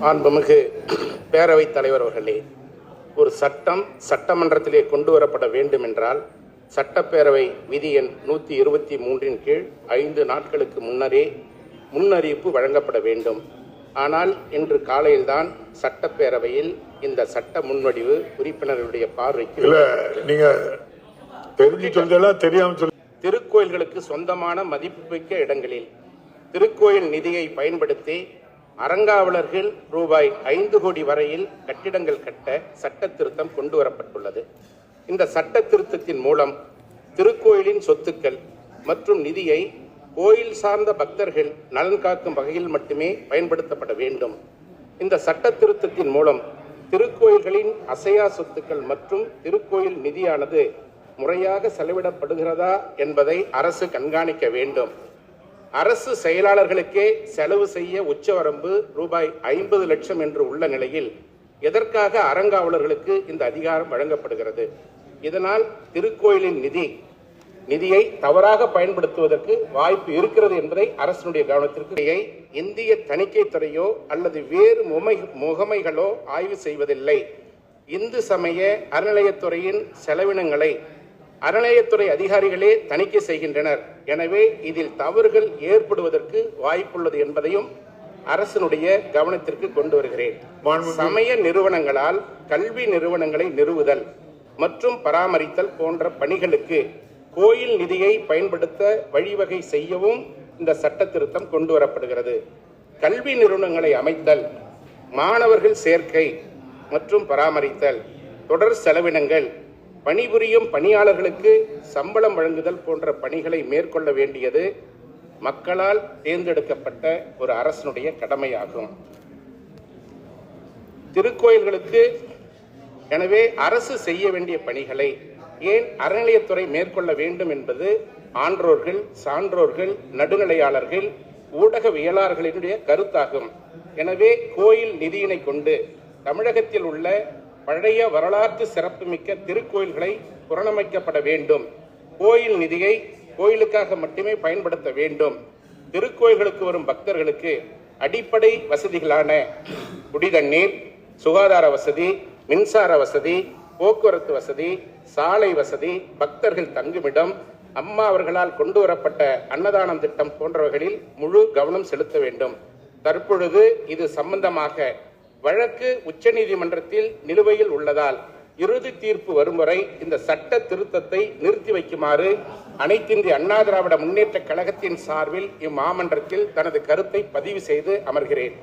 மாண்புமிகு பேரவைத் தலைவர் அவர்களே, ஒரு சட்டம் சட்டமன்றத்திலே கொண்டு வரப்பட வேண்டும் என்றால் சட்டப்பேரவை விதி எண் 123 கீழ் 5 நாட்களுக்கு முன்னரே முன்னறிவிப்பு வழங்கப்பட வேண்டும். ஆனால் இன்று காலையில்தான் சட்டப்பேரவையில் இந்த சட்ட முன்வடிவு உறுப்பினர்களுடைய பார்வைக்கு திருக்கோயில்களுக்கு சொந்தமான மதிப்புமிக்க இடங்களில் திருக்கோயில் நிதியை பயன்படுத்தி அறங்காவலர்கள் ரூபாய் 5 கோடி வரையில் கட்டிடங்கள் கட்ட சட்ட திருத்தம் கொண்டு வரப்பட்டுள்ளது. இந்த சட்ட திருத்தத்தின் மூலம் திருக்கோயிலின் சொத்துக்கள் மற்றும் நிதியை கோயில் சார்ந்த பக்தர்கள் நலன் காக்கும் வகையில் மட்டுமே பயன்படுத்தப்பட வேண்டும். இந்த சட்ட திருத்தத்தின் மூலம் திருக்கோயில்களின் அசையா சொத்துக்கள் மற்றும் திருக்கோயில் நிதியானது முறையாக செலவிடப்படுகிறதா என்பதை அரசு கண்காணிக்க வேண்டும். அரசு செயலாளர்களுக்கே செலவு செய்ய உச்சவரம்பு ரூபாய் 50 லட்சம் என்று உள்ள நிலையில் எதற்காக அறங்காவலர்களுக்கு இந்த அதிகாரம் வழங்கப்படுகிறது? இதனால் திருக்கோயிலின் நிதியை தவறாக பயன்படுத்துவதற்கு வாய்ப்பு இருக்கிறது என்பதை அரசினுடைய கவனத்திற்கு இந்திய தணிக்கை துறையோ அல்லது வேறு முகமைகளோ ஆய்வு செய்வதில்லை. இந்து சமய அறநிலையத்துறையின் செலவினங்களை அறநிலையத்துறை அதிகாரிகளே தணிக்கை செய்கின்றனர். எனவே இதில் தவறுகள் ஏற்படுவதற்கு வாய்ப்புள்ளது என்பதையும் அரசினுடைய கவனத்திற்கு கொண்டு வருகிறேன். சமய நிறுவனங்களால் கல்வி நிறுவனங்களை நிறுவுதல் மற்றும் பராமரித்தல் போன்ற பணிகளுக்கு கோயில் நிதியை பயன்படுத்த வழிவகை செய்யவும் இந்த சட்ட திருத்தம் கொண்டு வரப்படுகிறது. கல்வி நிறுவனங்களை அமைத்தல், மாணவர்கள் சேர்க்கை மற்றும் பராமரித்தல், தொடர் செலவினங்கள், பணிபுரியும் பணியாளர்களுக்கு சம்பளம் வழங்குதல் போன்ற பணிகளை மேற்கொள்ள வேண்டியது மக்களால் தேர்ந்தெடுக்கப்பட்ட ஒரு அரசினுடைய கடமையாகும். திருக்கோயில்களுக்கு எனவே அரசு செய்ய வேண்டிய பணிகளை ஏன் அறநிலையத்துறை மேற்கொள்ள வேண்டும் என்பது ஆன்றோர்கள், சான்றோர்கள், நடுநிலையாளர்கள், ஊடகவியலாளர்களினுடைய கருத்தாகும். எனவே கோயில் நிதியினை கொண்டு தமிழகத்தில் உள்ள பழைய வரலாற்று சிறப்புமிக்க திருக்கோயில்களை புனரமைக்கப்பட வேண்டும். கோயில் நிதியை கோயிலுக்காக மட்டுமே பயன்படுத்த வேண்டும். திருக்கோயில்களுக்கு வரும் பக்தர்களுக்கு அடிப்படை வசதிகளான குடிதண்ணீர், சுகாதார வசதி, மின்சார வசதி, போக்குவரத்து வசதி, சாலை வசதி, பக்தர்கள் தங்குமிடம், அம்மா அவர்களால் கொண்டு வரப்பட்ட அன்னதானம் திட்டம் போன்றவைகளில் முழு கவனம் செலுத்த வேண்டும். தற்பொழுது இது சம்பந்தமாக வழக்கு உச்சநீதிமன்றத்தில் நிலுவையில் உள்ளதால் இறுதி தீர்ப்பு வரும் வரை இந்த சட்ட திருத்தத்தை நிறுத்தி வைக்குமாறு அனைத்திந்திய அண்ணா திராவிட முன்னேற்ற கழகத்தின் சார்பில் இம்மாமன்றத்தில் தனது கருத்தை பதிவு செய்து அமர்கிறேன்.